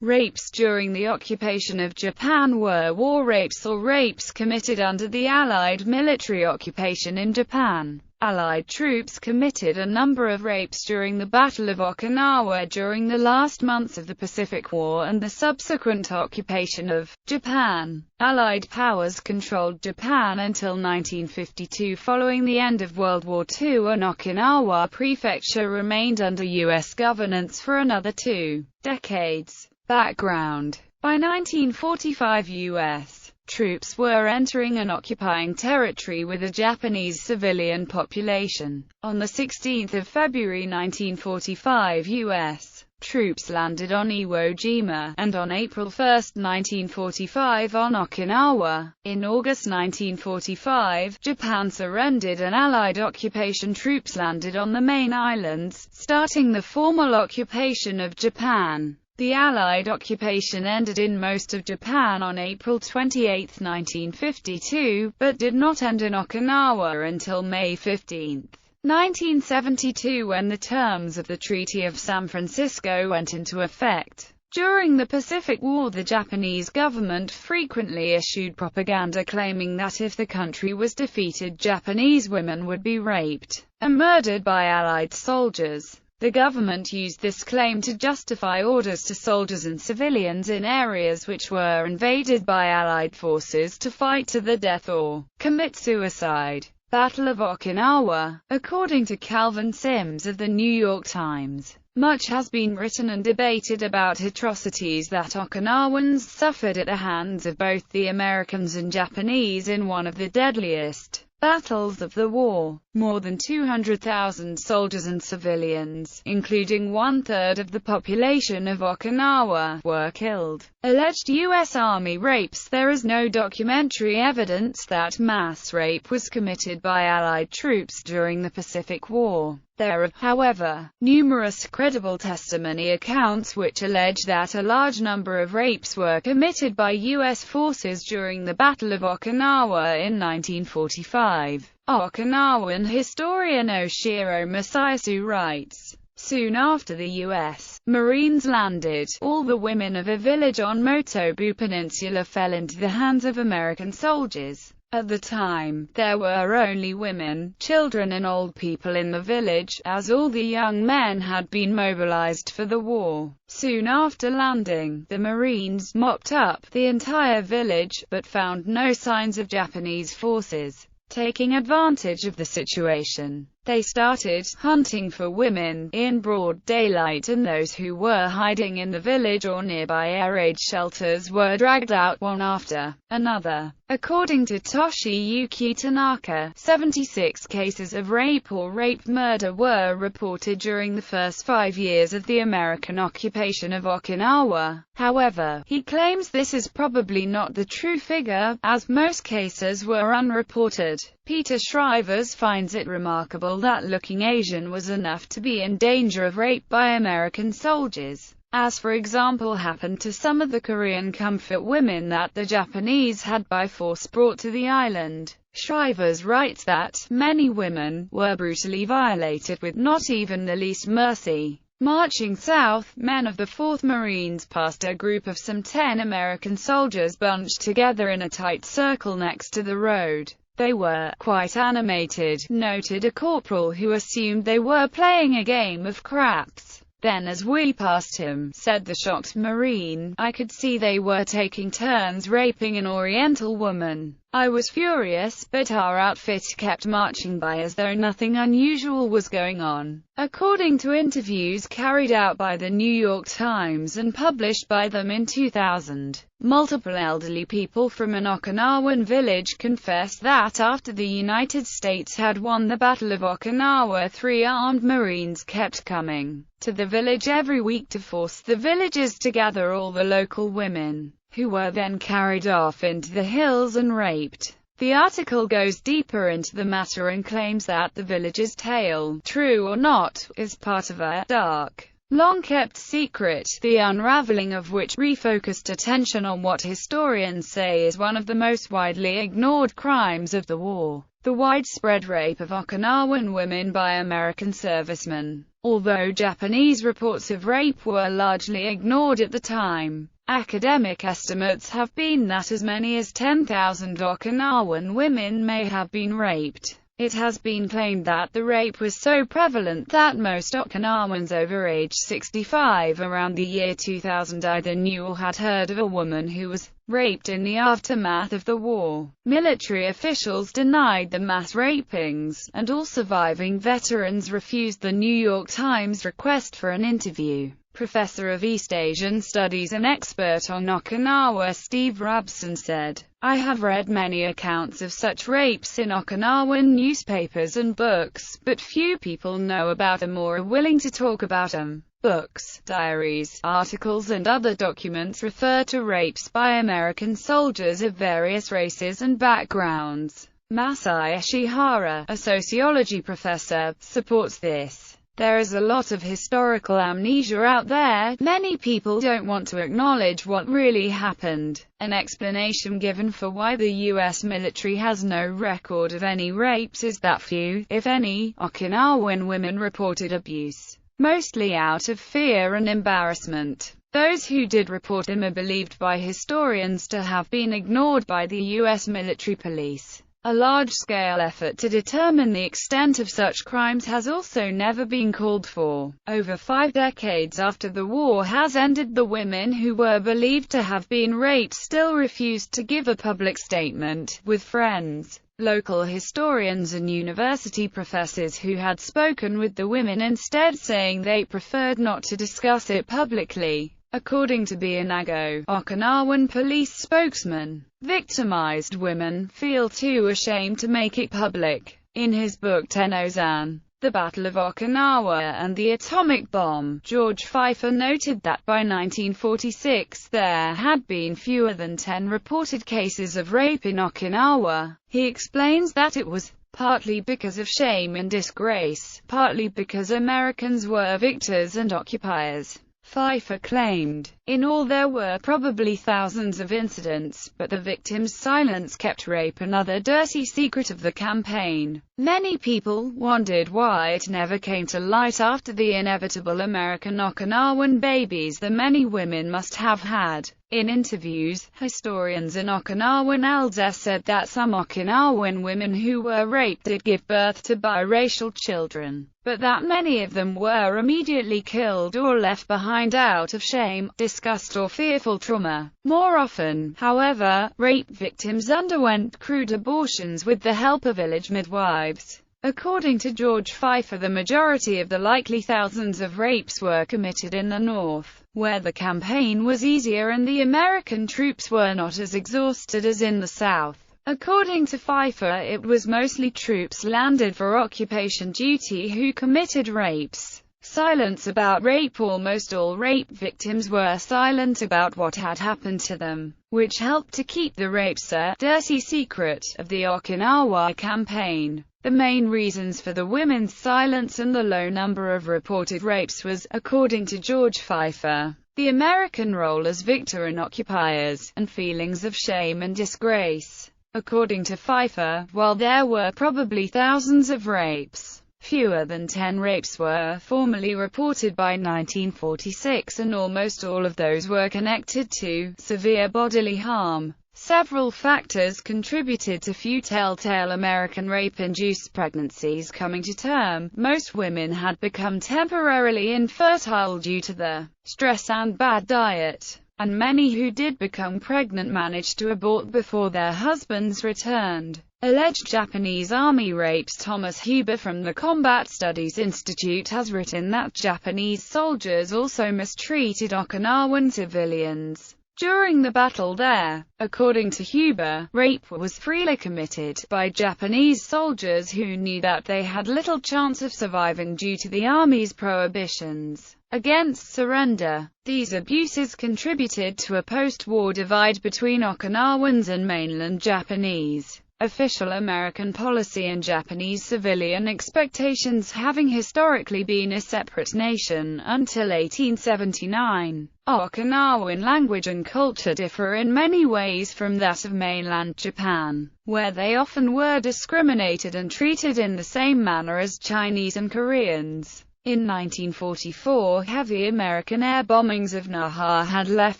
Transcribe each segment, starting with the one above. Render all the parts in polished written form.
Rapes during the occupation of Japan were war rapes or rapes committed under the Allied military occupation in Japan. Allied troops committed a number of rapes during the Battle of Okinawa during the last months of the Pacific War and the subsequent occupation of Japan. Allied powers controlled Japan until 1952. Following the end of World War II, and Okinawa Prefecture remained under U.S. governance for another 2 decades. Background: by 1945, U.S. troops were entering and occupying territory with a Japanese civilian population. On 16 February 1945, U.S. troops landed on Iwo Jima, and on April 1, 1945 on Okinawa. In August 1945, Japan surrendered and Allied occupation troops landed on the main islands, starting the formal occupation of Japan. The Allied occupation ended in most of Japan on April 28, 1952, but did not end in Okinawa until May 15, 1972, when the terms of the Treaty of San Francisco went into effect. During the Pacific War, the Japanese government frequently issued propaganda claiming that if the country was defeated, Japanese women would be raped and murdered by Allied soldiers. The government used this claim to justify orders to soldiers and civilians in areas which were invaded by Allied forces to fight to the death or commit suicide. Battle of Okinawa. According to Calvin Sims of the New York Times, much has been written and debated about atrocities that Okinawans suffered at the hands of both the Americans and Japanese in one of the deadliest battles of the war. More than 200,000 soldiers and civilians, including one-third of the population of Okinawa, were killed. Alleged U.S. Army rapes. There is no documentary evidence that mass rape was committed by Allied troops during the Pacific War. There are, however, numerous credible testimony accounts which allege that a large number of rapes were committed by U.S. forces during the Battle of Okinawa in 1945. Okinawan historian Oshiro Masayasu writes, soon after the U.S. Marines landed, all the women of a village on Motobu Peninsula fell into the hands of American soldiers. At the time, there were only women, children and old people in the village, as all the young men had been mobilized for the war. Soon after landing, the Marines mopped up the entire village, but found no signs of Japanese forces. Taking advantage of the situation, they started hunting for women in broad daylight, and those who were hiding in the village or nearby air raid shelters were dragged out one after another. According to Toshiyuki Tanaka, 76 cases of rape or rape-murder were reported during the first 5 years of the American occupation of Okinawa. However, he claims this is probably not the true figure, as most cases were unreported. Peter Shrivers finds it remarkable that looking Asian was enough to be in danger of rape by American soldiers, as for example happened to some of the Korean comfort women that the Japanese had by force brought to the island. Shrivers writes that many women were brutally violated with not even the least mercy. Marching south, men of the 4th Marines passed a group of some 10 American soldiers bunched together in a tight circle next to the road. They were quite animated, noted a corporal who assumed they were playing a game of craps. Then as we passed him, said the shocked Marine, I could see they were taking turns raping an Oriental woman. I was furious, but our outfit kept marching by as though nothing unusual was going on. According to interviews carried out by the New York Times and published by them in 2000, multiple elderly people from an Okinawan village confessed that after the United States had won the Battle of Okinawa, 3 armed Marines kept coming to the village every week to force the villagers to gather all the local women, who were then carried off into the hills and raped. The article goes deeper into the matter and claims that the village's tale, true or not, is part of a dark, long-kept secret, the unraveling of which refocused attention on what historians say is one of the most widely ignored crimes of the war: the widespread rape of Okinawan women by American servicemen. Although Japanese reports of rape were largely ignored at the time, academic estimates have been that as many as 10,000 Okinawan women may have been raped. It has been claimed that the rape was so prevalent that most Okinawans over age 65 around the year 2000 either knew or had heard of a woman who was raped in the aftermath of the war. Military officials denied the mass rapings, and all surviving veterans refused the New York Times request for an interview. Professor of East Asian Studies and expert on Okinawa Steve Rabson said, "I have read many accounts of such rapes in Okinawan newspapers and books, but few people know about them or are willing to talk about them. Books, diaries, articles and other documents refer to rapes by American soldiers of various races and backgrounds." Masai Ishihara, a sociology professor, supports this. "There is a lot of historical amnesia out there. Many people don't want to acknowledge what really happened." An explanation given for why the U.S. military has no record of any rapes is that few, if any, Okinawan women reported abuse, mostly out of fear and embarrassment. Those who did report them are believed by historians to have been ignored by the U.S. military police. A large-scale effort to determine the extent of such crimes has also never been called for. Over 5 decades after the war has ended, the women who were believed to have been raped still refused to give a public statement. With friends, local historians and university professors who had spoken with the women instead saying they preferred not to discuss it publicly. According to Bianago, Okinawan police spokesman, victimized women feel too ashamed to make it public. In his book Tenno-san, The Battle of Okinawa and the Atomic Bomb, George Pfeiffer noted that by 1946 there had been fewer than 10 reported cases of rape in Okinawa. He explains that it was partly because of shame and disgrace, partly because Americans were victors and occupiers. Pfeiffer claimed, "In all there were probably thousands of incidents, but the victim's silence kept rape another dirty secret of the campaign." Many people wondered why it never came to light after the inevitable American Okinawan babies the many women must have had. In interviews, historians in Okinawan elders said that some Okinawan women who were raped did give birth to biracial children, but that many of them were immediately killed or left behind out of shame, disgust or fearful trauma. More often, however, rape victims underwent crude abortions with the help of village midwives. According to George Pfeiffer, the majority of the likely thousands of rapes were committed in the north, where the campaign was easier and the American troops were not as exhausted as in the south. According to Pfeiffer, it was mostly troops landed for occupation duty who committed rapes. Silence about rape. Almost all rape victims were silent about what had happened to them, which helped to keep the rapes a dirty secret of the Okinawa campaign. The main reasons for the women's silence and the low number of reported rapes was, according to George Pfeiffer, the American role as victor and occupiers, and feelings of shame and disgrace. According to Pfeiffer, while there were probably thousands of rapes, fewer than 10 rapes were formally reported by 1946, and almost all of those were connected to severe bodily harm. Several factors contributed to few telltale American rape-induced pregnancies coming to term. Most women had become temporarily infertile due to the stress and bad diet, and many who did become pregnant managed to abort before their husbands returned. Alleged Japanese army rapes. Thomas Huber from the Combat Studies Institute has written that Japanese soldiers also mistreated Okinawan civilians during the battle there. According to Huber, rape was freely committed by Japanese soldiers who knew that they had little chance of surviving due to the army's prohibitions against surrender. These abuses contributed to a post-war divide between Okinawans and mainland Japanese. Official American policy and Japanese civilian expectations, having historically been a separate nation until 1879. Okinawan language and culture differ in many ways from that of mainland Japan, where they often were discriminated and treated in the same manner as Chinese and Koreans. In 1944, heavy American air bombings of Naha had left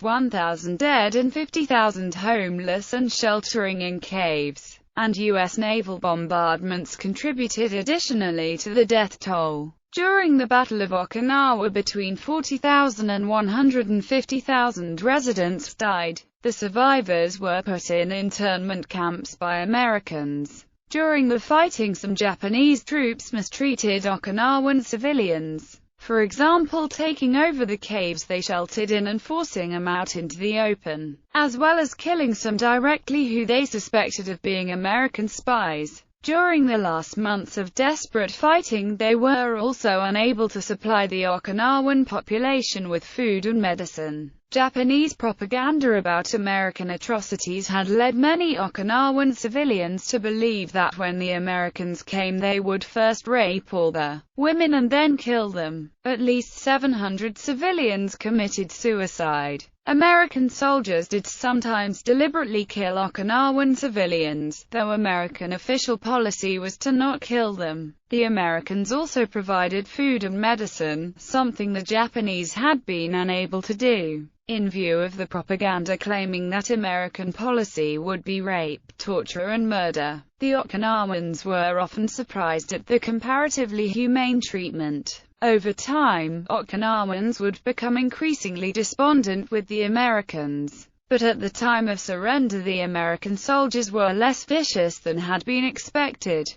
1,000 dead and 50,000 homeless and sheltering in caves, and U.S. naval bombardments contributed additionally to the death toll. During the Battle of Okinawa, between 40,000 and 150,000 residents died. The survivors were put in internment camps by Americans. During the fighting, some Japanese troops mistreated Okinawan civilians, for example taking over the caves they sheltered in and forcing them out into the open, as well as killing some directly who they suspected of being American spies. During the last months of desperate fighting, they were also unable to supply the Okinawan population with food and medicine. Japanese propaganda about American atrocities had led many Okinawan civilians to believe that when the Americans came they would first rape all the women and then kill them. At least 700 civilians committed suicide. American soldiers did sometimes deliberately kill Okinawan civilians, though American official policy was to not kill them. The Americans also provided food and medicine, something the Japanese had been unable to do. In view of the propaganda claiming that American policy would be rape, torture and murder, the Okinawans were often surprised at the comparatively humane treatment. Over time, Okinawans would become increasingly despondent with the Americans. But at the time of surrender, the American soldiers were less vicious than had been expected.